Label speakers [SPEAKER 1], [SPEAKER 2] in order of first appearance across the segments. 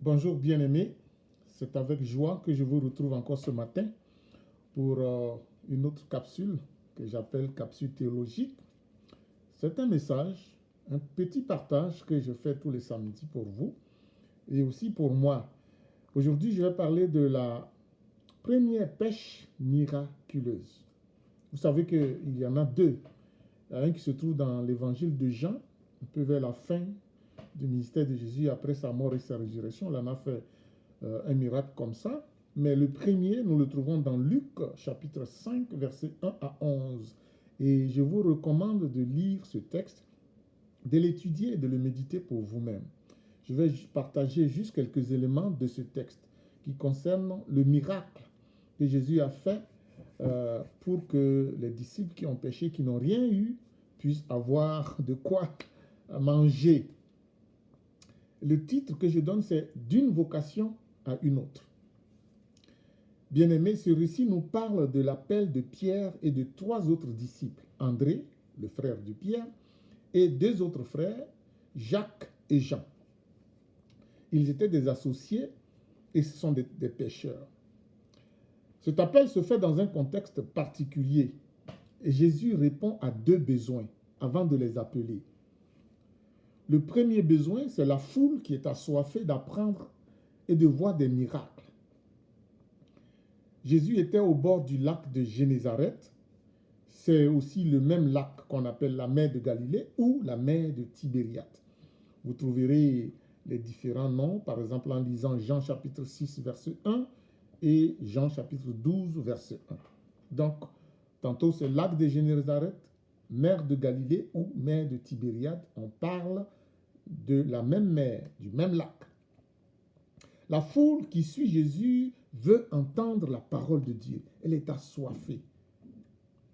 [SPEAKER 1] Bonjour bien-aimés, c'est avec joie que je vous retrouve encore ce matin pour une autre capsule que j'appelle capsule théologique. C'est un message, un petit partage que je fais tous les samedis pour vous et aussi pour moi. Aujourd'hui, je vais parler de la première pêche miraculeuse. Vous savez qu'il y en a deux. Il y en a un qui se trouve dans l'évangile de Jean, un peu vers la fin du ministère de Jésus après sa mort et sa résurrection. Il en a fait un miracle comme ça. Mais le premier, nous le trouvons dans Luc, chapitre 5, versets 1 à 11. Et je vous recommande de lire ce texte, de l'étudier et de le méditer pour vous-même. Je vais partager juste quelques éléments de ce texte qui concernent le miracle que Jésus a fait pour que les disciples qui ont péché, qui n'ont rien eu, puissent avoir de quoi manger. Le titre que je donne, c'est « D'une vocation à une autre ». Bien-aimés, ce récit nous parle de l'appel de Pierre et de trois autres disciples, André, le frère de Pierre, et deux autres frères, Jacques et Jean. Ils étaient des associés et ce sont des pêcheurs. Cet appel se fait dans un contexte particulier et Jésus répond à deux besoins avant de les appeler. Le premier besoin, c'est la foule qui est assoiffée d'apprendre et de voir des miracles. Jésus était au bord du lac de Génézareth. C'est aussi le même lac qu'on appelle la mer de Galilée ou la mer de Tibériade. Vous trouverez les différents noms, par exemple en lisant Jean chapitre 6, verset 1 et Jean chapitre 12, verset 1. Donc, tantôt c'est lac de Génézareth, mer de Galilée ou mer de Tibériade. On parle de la même mer, du même lac. La foule qui suit Jésus veut entendre la parole de Dieu. Elle est assoiffée.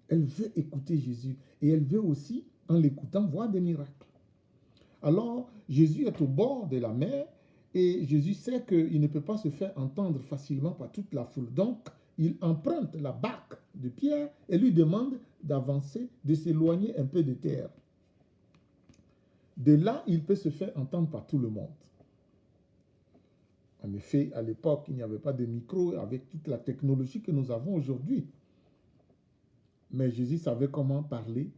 [SPEAKER 1] Elle veut écouter Jésus et elle veut aussi, en l'écoutant, voir des miracles. Alors, Jésus est au bord de la mer et Jésus sait qu'il ne peut pas se faire entendre facilement par toute la foule. Donc, il emprunte la barque de Pierre et lui demande d'avancer, de s'éloigner un peu de terre. De là, il peut se faire entendre par tout le monde. En effet, à l'époque, il n'y avait pas de micro avec toute la technologie que nous avons aujourd'hui. Mais Jésus savait comment parler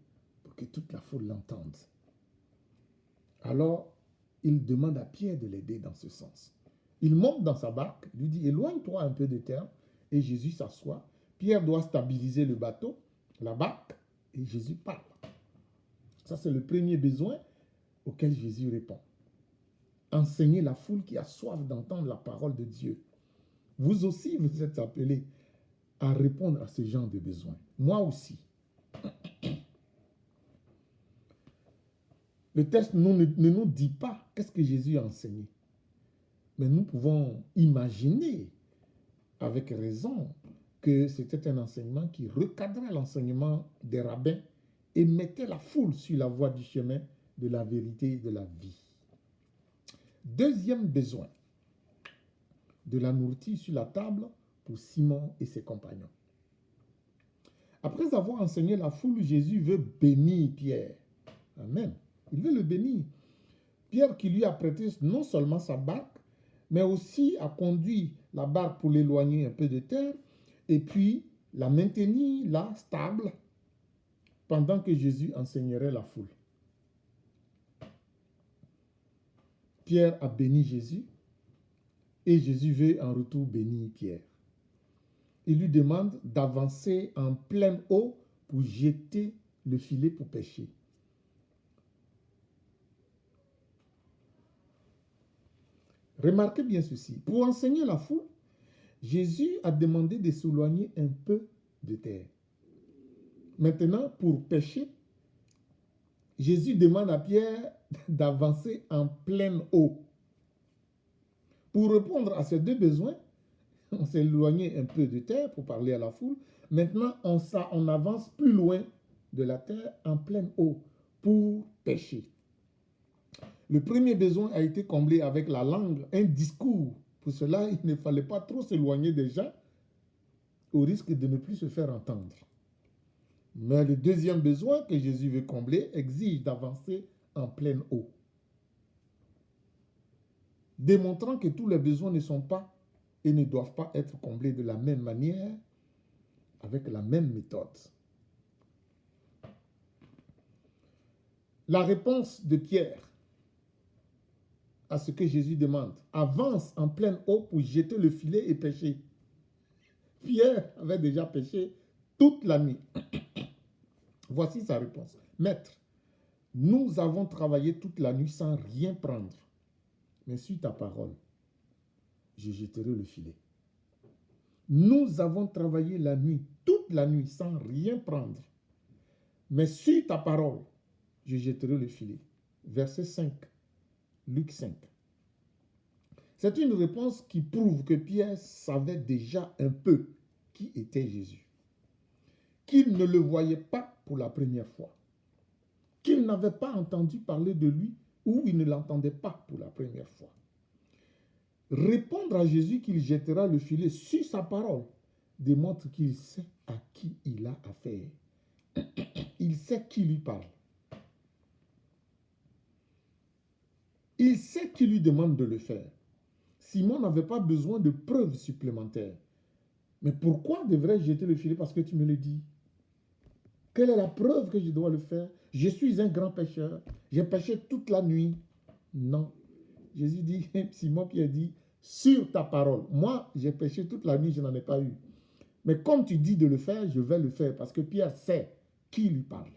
[SPEAKER 1] pour que toute la foule l'entende. Alors, il demande à Pierre de l'aider dans ce sens. Il monte dans sa barque, lui dit « Éloigne-toi un peu de terre » et Jésus s'assoit. Pierre doit stabiliser le bateau, la barque, et Jésus parle. Ça, c'est le premier besoin auquel Jésus répond. Enseigner la foule qui a soif d'entendre la parole de Dieu. Vous aussi, vous êtes appelés à répondre à ce genre de besoins. Moi aussi. Le texte ne nous dit pas qu'est-ce que Jésus a enseigné. Mais nous pouvons imaginer avec raison que c'était un enseignement qui recadrait l'enseignement des rabbins et mettait la foule sur la voie du chemin de la vérité et de la vie. Deuxième besoin, de la nourriture sur la table pour Simon et ses compagnons. Après avoir enseigné la foule, Jésus veut bénir Pierre. Amen. Il veut le bénir. Pierre qui lui a prêté non seulement sa barque, mais aussi a conduit la barque pour l'éloigner un peu de terre et puis la maintenir là, stable, pendant que Jésus enseignerait la foule. Pierre a béni Jésus et Jésus veut en retour bénir Pierre. Il lui demande d'avancer en pleine eau pour jeter le filet pour pêcher. Remarquez bien ceci. Pour enseigner la foule, Jésus a demandé de s'éloigner un peu de terre. Maintenant, pour pêcher, Jésus demande à Pierre d'avancer en pleine eau. Pour répondre à ces deux besoins, on s'est éloigné un peu de terre pour parler à la foule. Maintenant, on avance plus loin de la terre en pleine eau pour pêcher. Le premier besoin a été comblé avec la langue, un discours. Pour cela, il ne fallait pas trop s'éloigner des gens au risque de ne plus se faire entendre. Mais le deuxième besoin que Jésus veut combler exige d'avancer en pleine eau. démontrant que tous les besoins ne sont pas et ne doivent pas être comblés de la même manière, avec la même méthode. La réponse de Pierre à ce que Jésus demande, avance en pleine eau pour jeter le filet et pêcher. Pierre avait déjà pêché toute la nuit. Voici sa réponse. Maître, nous avons travaillé toute la nuit sans rien prendre. Mais suis ta parole, je jetterai le filet. Nous avons travaillé la nuit, toute la nuit, sans rien prendre. Mais suis ta parole, je jetterai le filet. Verset 5, Luc 5. C'est une réponse qui prouve que Pierre savait déjà un peu qui était Jésus. Qu'il ne le voyait pas pour la première fois. Qu'il n'avait pas entendu parler de lui ou il ne l'entendait pas pour la première fois. Répondre à Jésus qu'il jettera le filet sur sa parole démontre qu'il sait à qui il a affaire. Il sait qui lui parle. Il sait qui lui demande de le faire. Simon n'avait pas besoin de preuves supplémentaires. Mais pourquoi devrais-je jeter le filet? Parce que tu me le dis. Quelle est la preuve que je dois le faire? Je suis un grand pécheur. J'ai péché toute la nuit. Non. Jésus dit, Simon Pierre dit, sur ta parole. Moi, j'ai péché toute la nuit, je n'en ai pas eu. Mais comme tu dis de le faire, je vais le faire parce que Pierre sait qui lui parle.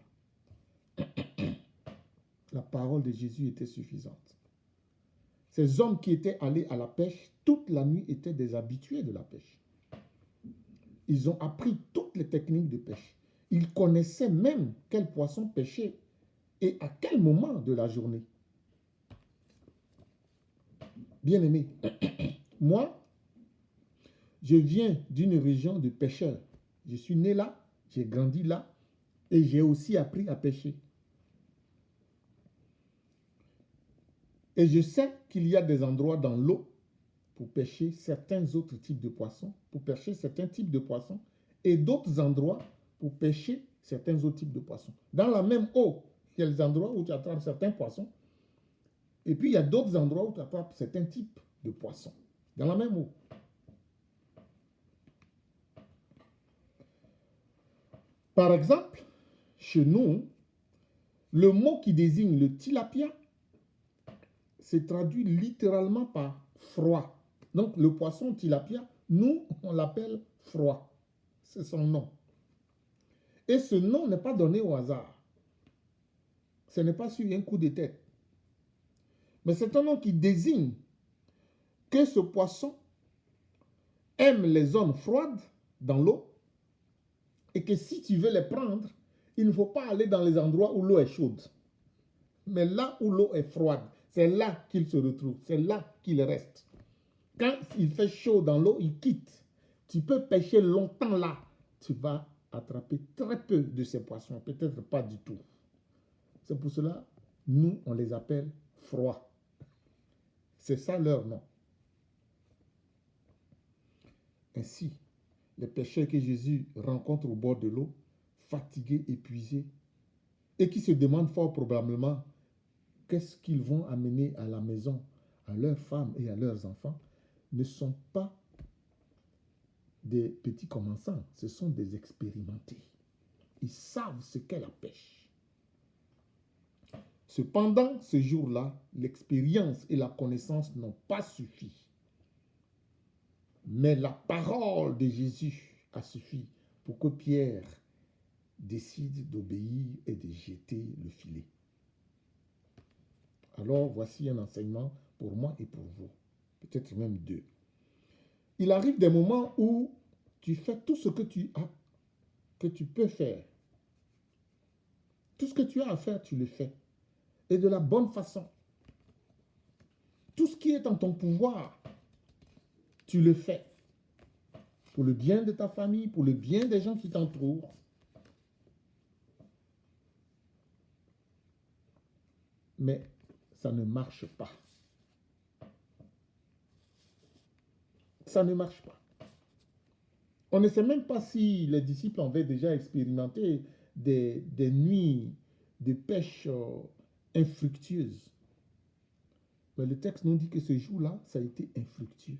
[SPEAKER 1] La parole de Jésus était suffisante. Ces hommes qui étaient allés à la pêche toute la nuit étaient des habitués de la pêche. Ils ont appris toutes les techniques de pêche. Ils connaissaient même quel poisson pêcher et à quel moment de la journée. Bien-aimé, moi, je viens d'une région de pêcheurs. Je suis né là, j'ai grandi là et j'ai aussi appris à pêcher. Et je sais qu'il y a des endroits dans l'eau pour pêcher certains autres types de poissons, pour pêcher certains types de poissons, et d'autres endroits pour pêcher certains autres types de poissons. Dans la même eau, il y a des endroits où tu attrapes certains poissons, et puis il y a d'autres endroits où tu attrapes certains types de poissons. Dans la même eau. Par exemple, chez nous, le mot qui désigne le tilapia se traduit littéralement par froid. Donc le poisson tilapia, nous, on l'appelle froid. C'est son nom. Et ce nom n'est pas donné au hasard. Ce n'est pas sur un coup de tête. Mais c'est un nom qui désigne que ce poisson aime les zones froides dans l'eau et que si tu veux les prendre, il ne faut pas aller dans les endroits où l'eau est chaude. Mais là où l'eau est froide, c'est là qu'il se retrouve, c'est là qu'il reste. Quand il fait chaud dans l'eau, il quitte. Tu peux pêcher longtemps là. Tu vas attraper très peu de ces poissons, peut-être pas du tout. C'est pour cela, nous, on les appelle froids. C'est ça leur nom. Ainsi, les pêcheurs que Jésus rencontre au bord de l'eau, fatigués, épuisés, et qui se demandent fort probablement qu'est-ce qu'ils vont amener à la maison, à leurs femmes et à leurs enfants, ne sont pas des petits commençants, ce sont des expérimentés. Ils savent ce qu'est la pêche. Cependant, ce jour-là, l'expérience et la connaissance n'ont pas suffi. Mais la parole de Jésus a suffi pour que Pierre décide d'obéir et de jeter le filet. Alors, voici un enseignement pour moi et pour vous. Peut-être même deux. Il arrive des moments où tu fais tout ce que tu peux faire. Tout ce que tu as à faire, tu le fais. Et de la bonne façon. Tout ce qui est en ton pouvoir, tu le fais. Pour le bien de ta famille, pour le bien des gens qui t'entourent. Mais ça ne marche pas. Ça ne marche pas. On ne sait même pas si les disciples avaient déjà expérimenté des nuits de pêche infructueuses. Mais le texte nous dit que ce jour-là, ça a été infructueux.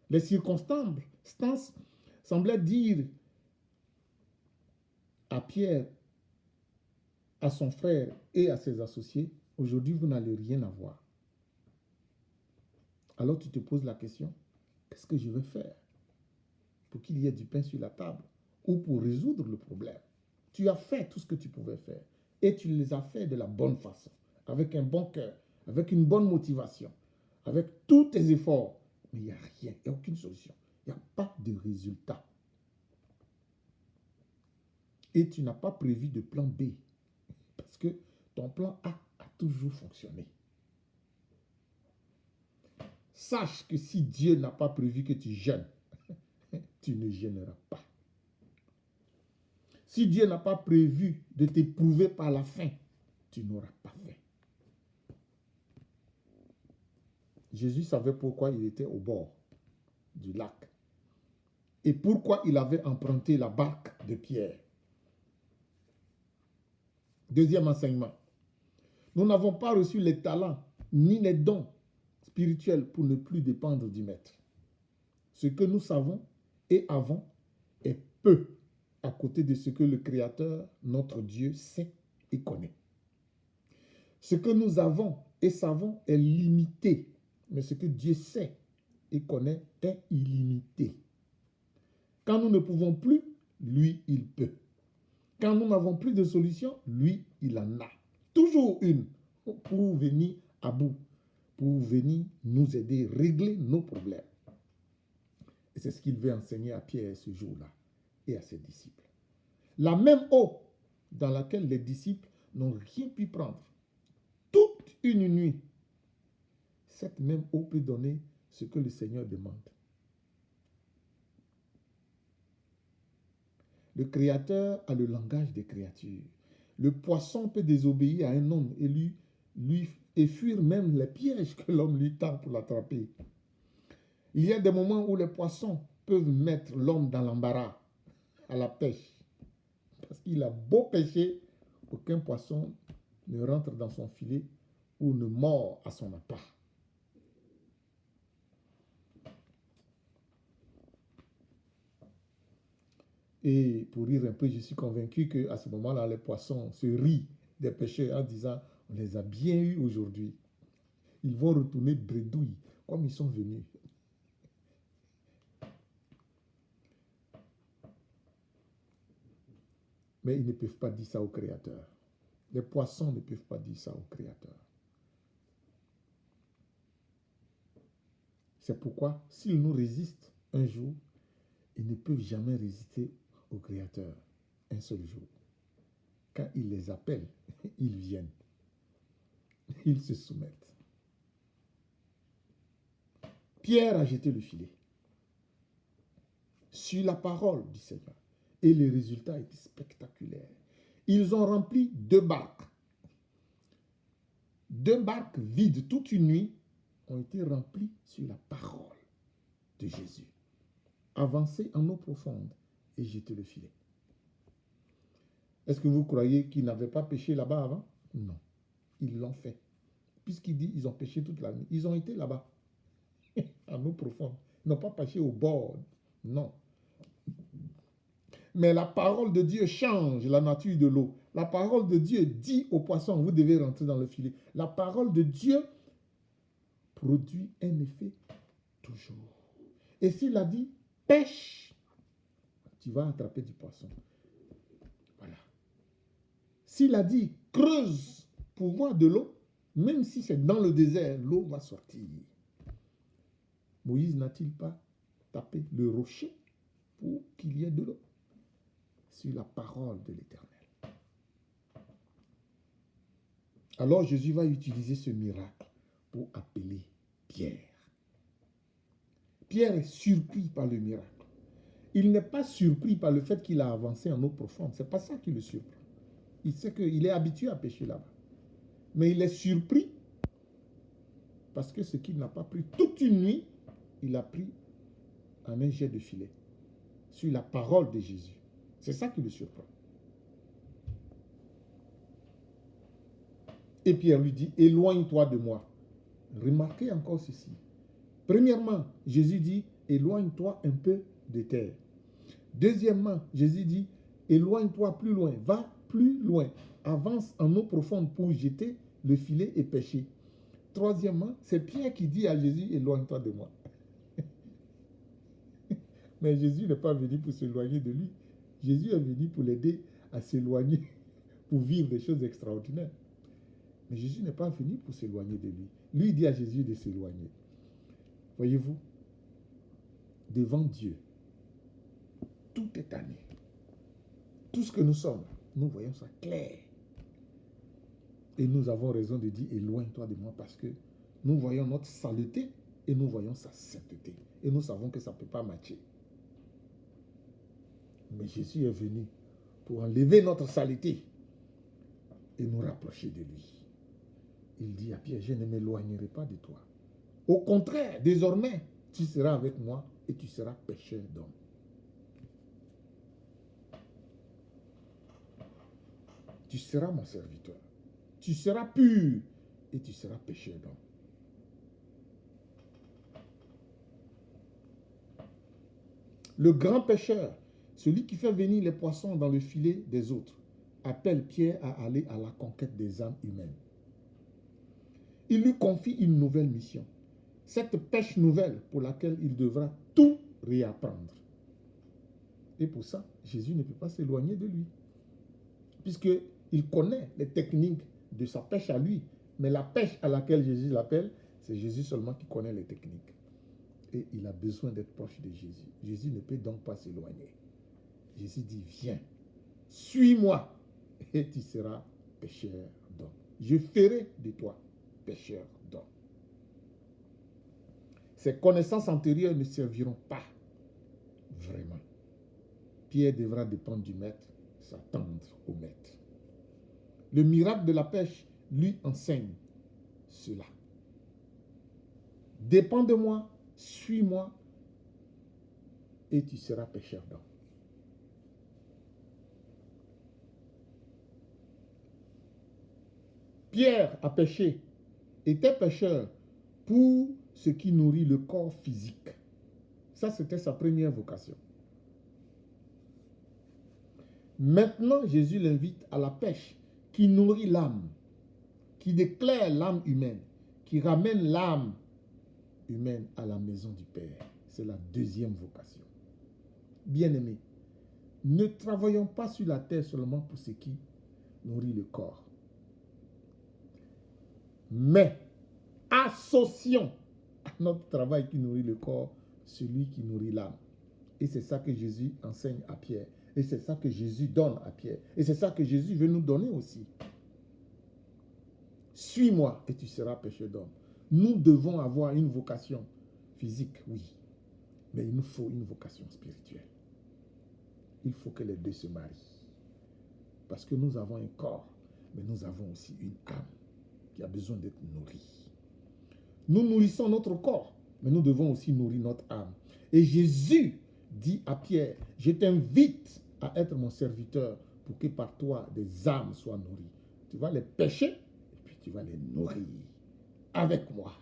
[SPEAKER 1] Les circonstances semblaient dire à Pierre, à son frère et à ses associés, aujourd'hui, vous n'allez rien avoir. Alors tu te poses la question, qu'est-ce que je vais faire pour qu'il y ait du pain sur la table ou pour résoudre le problème? Tu as fait tout ce que tu pouvais faire et tu les as fait de la bonne façon, avec un bon cœur, avec une bonne motivation, avec tous tes efforts. Mais il n'y a rien, il n'y a aucune solution. Il n'y a pas de résultat. Et tu n'as pas prévu de plan B parce que ton plan A a toujours fonctionné. Sache que si Dieu n'a pas prévu que tu jeûnes, tu ne jeûneras pas. Si Dieu n'a pas prévu de t'éprouver par la faim, tu n'auras pas faim. Jésus savait pourquoi il était au bord du lac et pourquoi il avait emprunté la barque de Pierre. Deuxième enseignement. Nous n'avons pas reçu les talents ni les dons spirituels pour ne plus dépendre du Maître. Ce que nous savons et avons est peu à côté de ce que le Créateur, notre Dieu, sait et connaît. Ce que nous avons et savons est limité, mais ce que Dieu sait et connaît est illimité. Quand nous ne pouvons plus, lui, il peut. Quand nous n'avons plus de solution, lui, il en a. Toujours une pour venir à bout, pour venir nous aider, régler nos problèmes. Et c'est ce qu'il veut enseigner à Pierre ce jour-là et à ses disciples. La même eau dans laquelle les disciples n'ont rien pu prendre toute une nuit, cette même eau peut donner ce que le Seigneur demande. Le Créateur a le langage des créatures. Le poisson peut désobéir à un homme et fuir même les pièges que l'homme lui tend pour l'attraper. Il y a des moments où les poissons peuvent mettre l'homme dans l'embarras à la pêche. Parce qu'il a beau pêcher, aucun poisson ne rentre dans son filet ou ne mord à son appât. Et pour rire un peu, je suis convaincu qu'à ce moment-là, les poissons se rient des pêcheurs en disant « On les a bien eus aujourd'hui. Ils vont retourner bredouilles comme ils sont venus. » Mais ils ne peuvent pas dire ça au Créateur. Les poissons ne peuvent pas dire ça au Créateur. C'est pourquoi, s'ils nous résistent un jour, ils ne peuvent jamais résister au Créateur un seul jour. Quand il les appelle, ils viennent. Ils se soumettent. Pierre a jeté le filet sur la parole du Seigneur. Et les résultats étaient spectaculaires. Ils ont rempli 2 barques. 2 barques vides toute une nuit ont été remplies sur la parole de Jésus. Avancez en eau profonde et jetez le filet. Est-ce que vous croyez qu'ils n'avaient pas pêché là-bas avant? Non. Ils l'ont fait. Puisqu'il dit qu'ils ont pêché toute la nuit. Ils ont été là-bas. En eau profonde. Ils n'ont pas pêché au bord. Non. Mais la parole de Dieu change la nature de l'eau. La parole de Dieu dit aux poissons, vous devez rentrer dans le filet. La parole de Dieu produit un effet toujours. Et s'il a dit, pêche, tu vas attraper du poisson. Voilà. S'il a dit, creuse pour voir de l'eau, même si c'est dans le désert, l'eau va sortir. Moïse n'a-t-il pas tapé le rocher pour qu'il y ait de l'eau? Sur la parole de l'Éternel. Alors Jésus va utiliser ce miracle pour appeler Pierre. Pierre est surpris par le miracle. Il n'est pas surpris par le fait qu'il a avancé en eau profonde. Ce n'est pas ça qui le surprend. Il sait qu'il est habitué à pêcher là-bas. Mais il est surpris parce que ce qu'il n'a pas pris toute une nuit, il a pris en un jet de filet sur la parole de Jésus. C'est ça qui le surprend. Et Pierre lui dit, éloigne-toi de moi. Remarquez encore ceci. Premièrement, Jésus dit, éloigne-toi un peu de terre. Deuxièmement, Jésus dit, éloigne-toi plus loin, va plus loin, avance en eau profonde pour jeter le filet et pêcher. Troisièmement, c'est Pierre qui dit à Jésus, éloigne-toi de moi. Mais Jésus n'est pas venu pour s'éloigner de lui. Jésus est venu pour l'aider à s'éloigner, pour vivre des choses extraordinaires. Mais Jésus n'est pas venu pour s'éloigner de lui. Lui dit à Jésus de s'éloigner. Voyez-vous, devant Dieu, tout est tanné. Tout ce que nous sommes, nous voyons ça clair. Et nous avons raison de dire, éloigne-toi de moi, parce que nous voyons notre saleté et nous voyons sa sainteté. Et nous savons que ça ne peut pas matcher. Mais Jésus est venu pour enlever notre saleté et nous rapprocher de lui. Il dit à Pierre, je ne m'éloignerai pas de toi. Au contraire, désormais, tu seras avec moi et tu seras pêcheur d'hommes. Tu seras mon serviteur. Tu seras pur et tu seras pêcheur d'hommes. Le grand pêcheur, celui qui fait venir les poissons dans le filet des autres, appelle Pierre à aller à la conquête des âmes humaines. Il lui confie une nouvelle mission. Cette pêche nouvelle pour laquelle il devra tout réapprendre. Et pour ça, Jésus ne peut pas s'éloigner de lui. Puisqu'il connaît les techniques de sa pêche à lui. Mais la pêche à laquelle Jésus l'appelle, c'est Jésus seulement qui connaît les techniques. Et il a besoin d'être proche de Jésus. Jésus ne peut donc pas s'éloigner. Jésus dit, viens, suis-moi et tu seras pêcheur d'hommes. Je ferai de toi pêcheur d'hommes. Ces connaissances antérieures ne serviront pas vraiment. Pierre devra dépendre du maître, s'attendre au maître. Le miracle de la pêche lui enseigne cela. Dépends de moi, suis-moi et tu seras pêcheur d'hommes. Pierre a pêché, était pêcheur pour ce qui nourrit le corps physique. Ça, c'était sa première vocation. Maintenant, Jésus l'invite à la pêche qui nourrit l'âme, qui déclare l'âme humaine, qui ramène l'âme humaine à la maison du Père. C'est la deuxième vocation. Bien-aimés, ne travaillons pas sur la terre seulement pour ce qui nourrit le corps, mais associons à notre travail qui nourrit le corps celui qui nourrit l'âme. Et c'est ça que Jésus enseigne à Pierre. Et c'est ça que Jésus donne à Pierre. Et c'est ça que Jésus veut nous donner aussi. Suis-moi et tu seras pêcheur d'hommes. Nous devons avoir une vocation physique, oui. Mais il nous faut une vocation spirituelle. Il faut que les deux se marient. Parce que nous avons un corps, mais nous avons aussi une âme qui a besoin d'être nourrie. Nous nourrissons notre corps, mais nous devons aussi nourrir notre âme. Et Jésus dit à Pierre, je t'invite à être mon serviteur pour que par toi des âmes soient nourries. Tu vas les pêcher et puis tu vas les nourrir avec moi.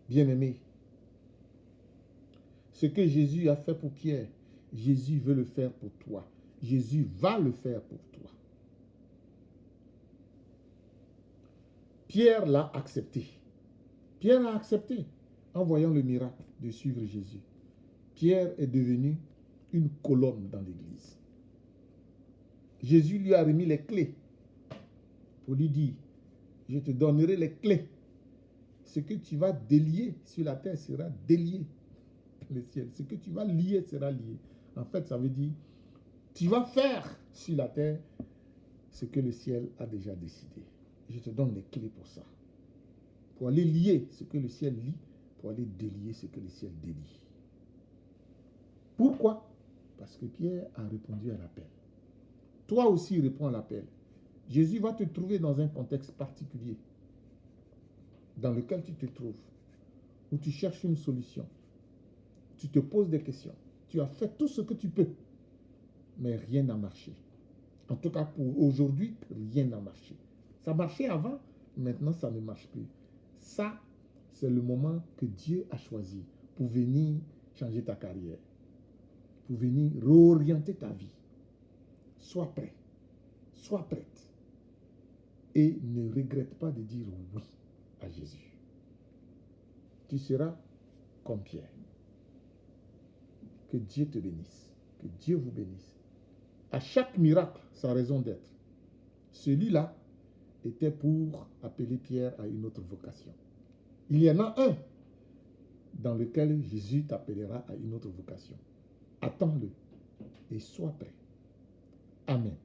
[SPEAKER 1] Bien-aimé, ce que Jésus a fait pour Pierre, Jésus veut le faire pour toi. Jésus va le faire pour toi. Pierre l'a accepté. Pierre a accepté en voyant le miracle de suivre Jésus. Pierre est devenu une colonne dans l'église. Jésus lui a remis les clés pour lui dire, je te donnerai les clés. Ce que tu vas délier sur la terre sera délié dans le ciel. Ce que tu vas lier sera lié. En fait, ça veut dire, tu vas faire sur la terre ce que le ciel a déjà décidé. Je te donne les clés pour ça. Pour aller lier ce que le ciel lie, pour aller délier ce que le ciel délie. Pourquoi? Parce que Pierre a répondu à l'appel. Toi aussi réponds à l'appel. Jésus va te trouver dans un contexte particulier dans lequel tu te trouves, où tu cherches une solution. Tu te poses des questions. Tu as fait tout ce que tu peux, mais rien n'a marché. En tout cas, pour aujourd'hui, rien n'a marché. Ça marchait avant, maintenant ça ne marche plus. Ça, c'est le moment que Dieu a choisi pour venir changer ta carrière, pour venir réorienter ta vie. Sois prêt, sois prête et ne regrette pas de dire oui à Jésus. Tu seras comme Pierre. Que Dieu te bénisse, que Dieu vous bénisse. À chaque miracle, sa raison d'être. Celui-là était pour appeler Pierre à une autre vocation. Il y en a un dans lequel Jésus t'appellera à une autre vocation. Attends-le et sois prêt. Amen.